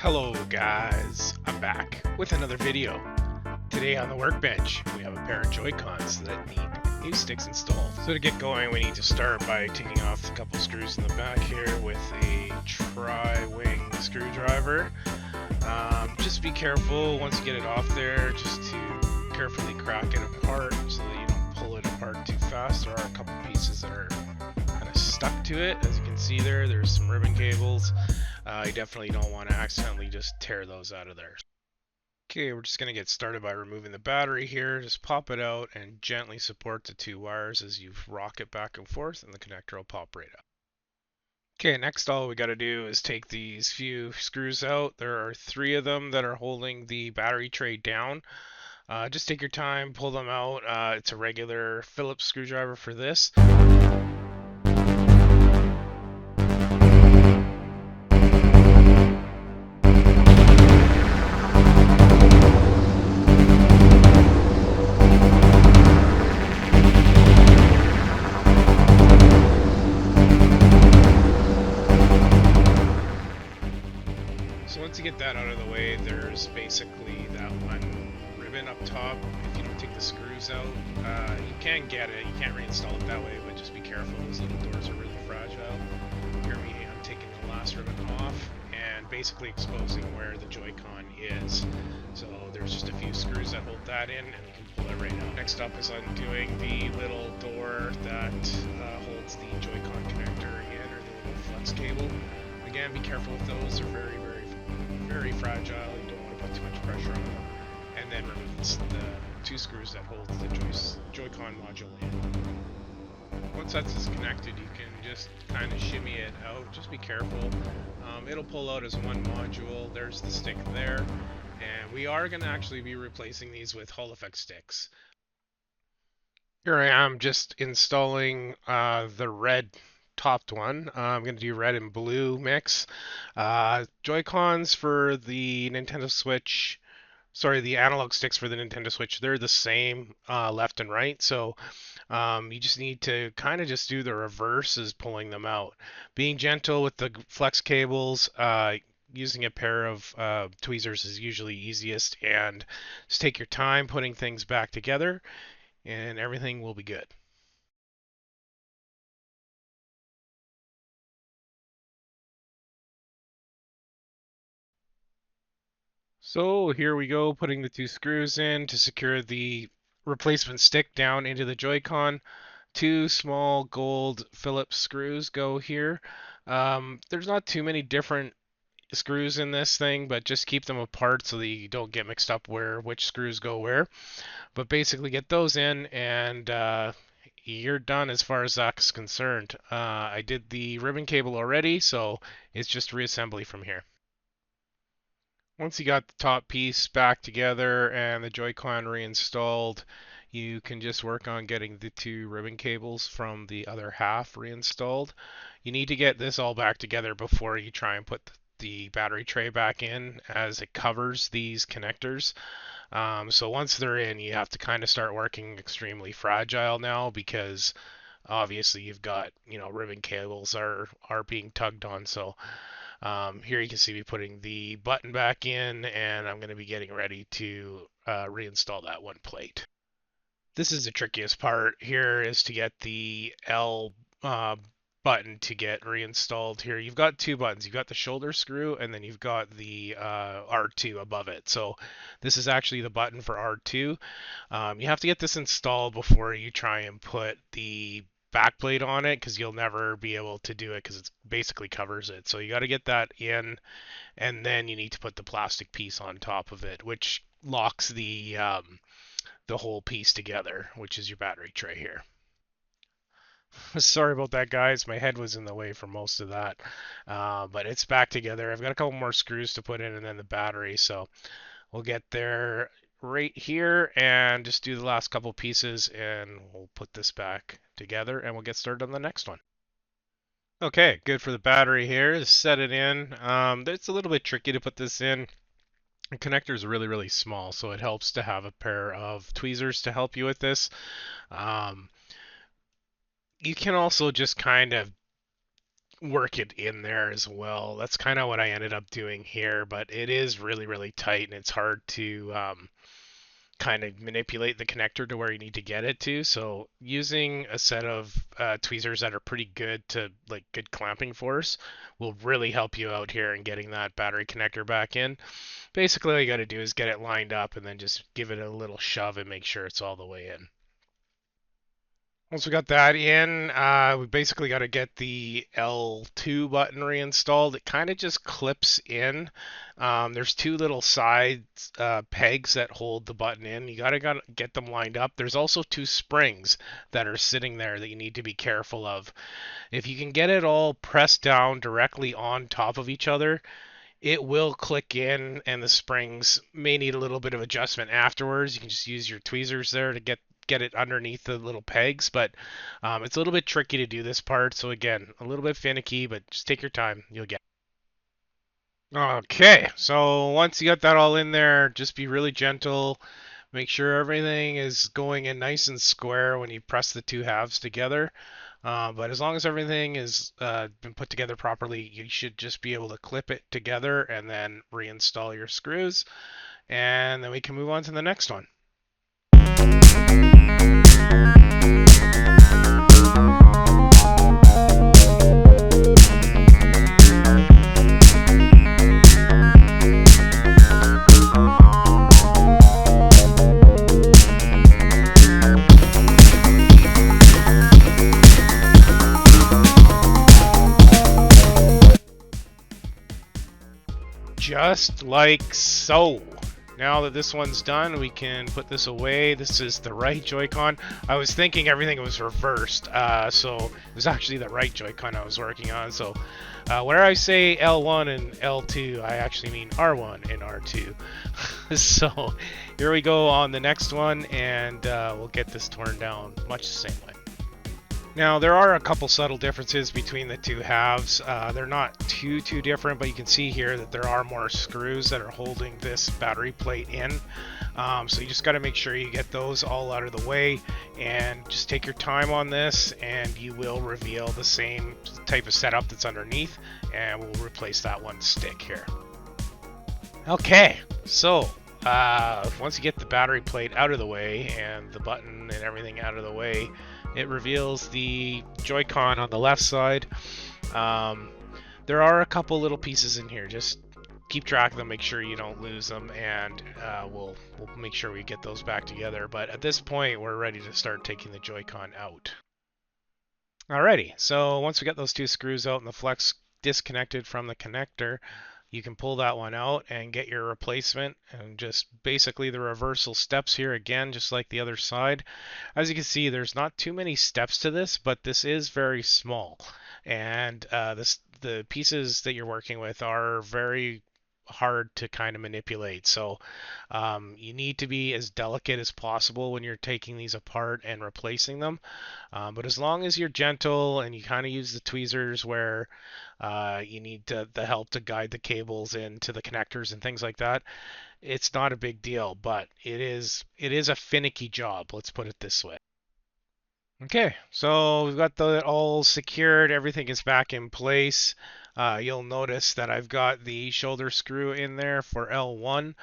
Hello guys, I'm back with another video. Today on the workbench, we have a pair of Joy-Cons that need new sticks installed. So to get going, we need to start by taking off a couple screws in the back here with a tri-wing screwdriver. Just be careful once you get it off there, just to carefully crack it apart so that you don't pull it apart too fast. There are a couple pieces that are kind of stuck to it. As you can see there's some ribbon cables. You definitely don't want to accidentally just tear those out of there. Okay, we're just going to get started by removing the battery here. Just pop it out and gently support the two wires as you rock it back and forth, and the connector will pop right out. Okay, next all we got to do is take these few screws out. There are 3 of them that are holding the battery tray down. Just take your time, pull them out. It's a regular Phillips screwdriver for this. So once you get that out of the way, there's basically that one ribbon up top. If you don't take the screws out, you can get it. You can't reinstall it that way, but just be careful. Those little doors are really fragile. Here I'm taking the last ribbon off and basically exposing where the Joy-Con is. So there's just a few screws that hold that in, and you can pull it right out. Next up is undoing the little door that holds the Joy-Con connector in, or the little flex cable. Again, be careful with those. They're very fragile. You don't want to put too much pressure on them. And then remove the 2 screws that hold the Joy-Con module in. Once that's disconnected, you can just kind of shimmy it out. Just be careful. It'll pull out as one module. There's the stick there. And we are going to actually be replacing these with Hall effect sticks. Here I am just installing the red topped one. I'm going to do red and blue mix. Joy-Cons for the Nintendo Switch, sorry, the analog sticks for the Nintendo Switch, they're the same left and right. So you just need to kind of just do the reverse as pulling them out. Being gentle with the flex cables, using a pair of tweezers is usually easiest, and just take your time putting things back together and everything will be good. So here we go, putting the 2 screws in to secure the replacement stick down into the Joy-Con. 2 small gold Phillips screws go here. There's not too many different screws in this thing, but just keep them apart so that you don't get mixed up which screws go where. But basically get those in, and you're done as far as that's concerned. I did the ribbon cable already, so it's just reassembly from here. Once you got the top piece back together and the Joy-Con reinstalled, you can just work on getting the 2 ribbon cables from the other half reinstalled. You need to get this all back together before you try and put the battery tray back in, as it covers these connectors. So once they're in, you have to kind of start working extremely fragile now, because obviously you've got, ribbon cables are being tugged on. So here you can see me putting the button back in, and I'm going to be getting ready to reinstall that one plate. This is the trickiest part here, is to get the L button to get reinstalled here. You've got 2 buttons. You've got the shoulder screw, and then you've got the R2 above it. So this is actually the button for R2. You have to get this installed before you try and put the backplate on it, because you'll never be able to do it because it basically covers it. So you got to get that in, and then you need to put the plastic piece on top of it, which locks the whole piece together, which is your battery tray here. Sorry about that, guys. My head was in the way for most of that, but it's back together. I've got a couple more screws to put in, and then the battery, so we'll get there right here and just do the last couple pieces, and we'll put this back together and we'll get started on the next one. Okay, good for the battery here. Set it in. It's a little bit tricky to put this in. The connector is really small, so it helps to have a pair of tweezers to help you with this. You can also just kind of work it in there as well. That's kind of what I ended up doing here, but it is really, really tight and it's hard to kind of manipulate the connector to where you need to get it to. So using a set of tweezers that are pretty good to like good clamping force will really help you out here in getting that battery connector back in. Basically, all you got to do is get it lined up and then just give it a little shove and make sure it's all the way in. Once we got that in, we basically got to get the L2 button reinstalled. It kind of just clips in. There's two little side pegs that hold the button in. You gotta get them lined up. There's also two springs that are sitting there that you need to be careful of. If you can get it all pressed down directly on top of each other, it will click in, and the springs may need a little bit of adjustment afterwards. You can just use your tweezers there to get it underneath the little pegs, but it's a little bit tricky to do this part. So again, a little bit finicky, but just take your time. You'll get it. Okay, so once you got that all in there, just be really gentle. Make sure everything is going in nice and square when you press the two halves together. But as long as everything is been put together properly, you should just be able to clip it together and then reinstall your screws. And then we can move on to the next one. Just like so. Now that this one's done, we can put this away. This is the right Joy-Con. I was thinking everything was reversed, so it was actually the right Joy-Con I was working on. So where I say L1 and L2, I actually mean R1 and R2. So here we go on the next one, and we'll get this torn down much the same way. Now, there are a couple subtle differences between the two halves. They're not too different, but you can see here that there are more screws that are holding this battery plate in. So you just got to make sure you get those all out of the way and just take your time on this, and you will reveal the same type of setup that's underneath, and we'll replace that one stick here. Okay, so once you get the battery plate out of the way and the button and everything out of the way, it reveals the Joy-Con on the left side. There are a couple little pieces in here. Just keep track of them, make sure you don't lose them, and we'll make sure we get those back together. But at this point, we're ready to start taking the Joy-Con out. Alrighty, so once we get those two screws out and the flex disconnected from the connector, you can pull that one out and get your replacement, and just basically the reversal steps here again, just like the other side. As you can see, there's not too many steps to this, but this is very small, and the pieces that you're working with are very hard to kind of manipulate. So you need to be as delicate as possible when you're taking these apart and replacing them. But as long as you're gentle and you kind of use the tweezers where you need the help to guide the cables into the connectors and things like that, it's not a big deal. But it is a finicky job. Let's put it this way. Okay, so we've got that all secured. Everything is back in place. You'll notice that I've got the shoulder screw in there for L1,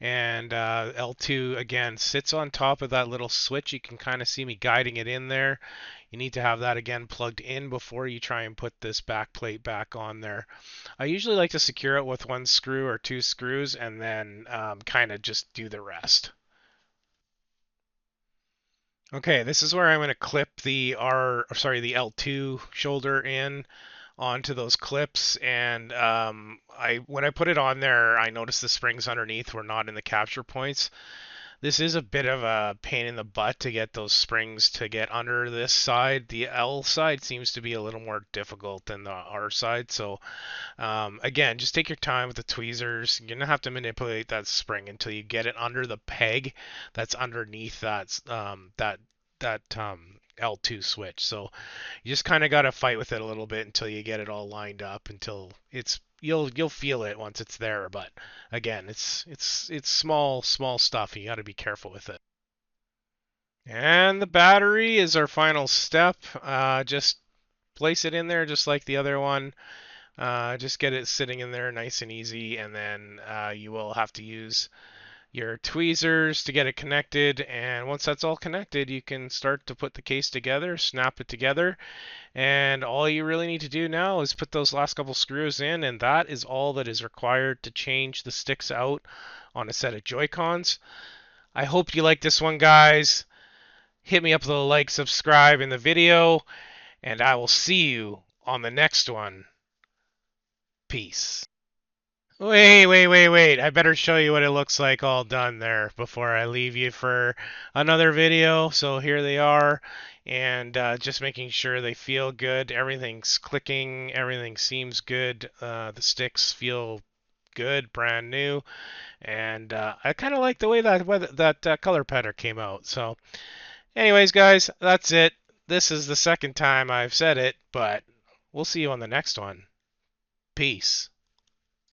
and L2 again sits on top of that little switch. You can kind of see me guiding it in there. You need to have that again plugged in before you try and put this back plate back on there. I usually like to secure it with one screw or two screws and then kind of just do the rest. Okay, this is where I'm going to clip the the L2 shoulder in onto those clips, and when I put it on there, I noticed the springs underneath were not in the capture points. This is a bit of a pain in the butt to get those springs to get under this side. The L side seems to be a little more difficult than the R side. So again, just take your time with the tweezers. You're gonna have to manipulate that spring until you get it under the peg that's underneath that L2 switch. So you just kind of got to fight with it a little bit until you get it all lined up, until it's you'll feel it once it's there. But again, it's small stuff. You got to be careful with it. And the battery is our final step. Just place it in there just like the other one. Just get it sitting in there nice and easy, and then you will have to use your tweezers to get it connected. And once that's all connected, you can start to put the case together, snap it together, and all you really need to do now is put those last couple screws in, and that is all that is required to change the sticks out on a set of Joy-Cons. I hope you like this one, guys. Hit me up with a like, subscribe in the video, and I will see you on the next one. Peace. Wait. I better show you what it looks like all done there before I leave you for another video. So here they are, and just making sure they feel good. Everything's clicking, everything seems good. The sticks feel good, brand new, and I kind of like the way that color pattern came out. So, anyways, guys, that's it. This is the second time I've said it, but we'll see you on the next one. Peace.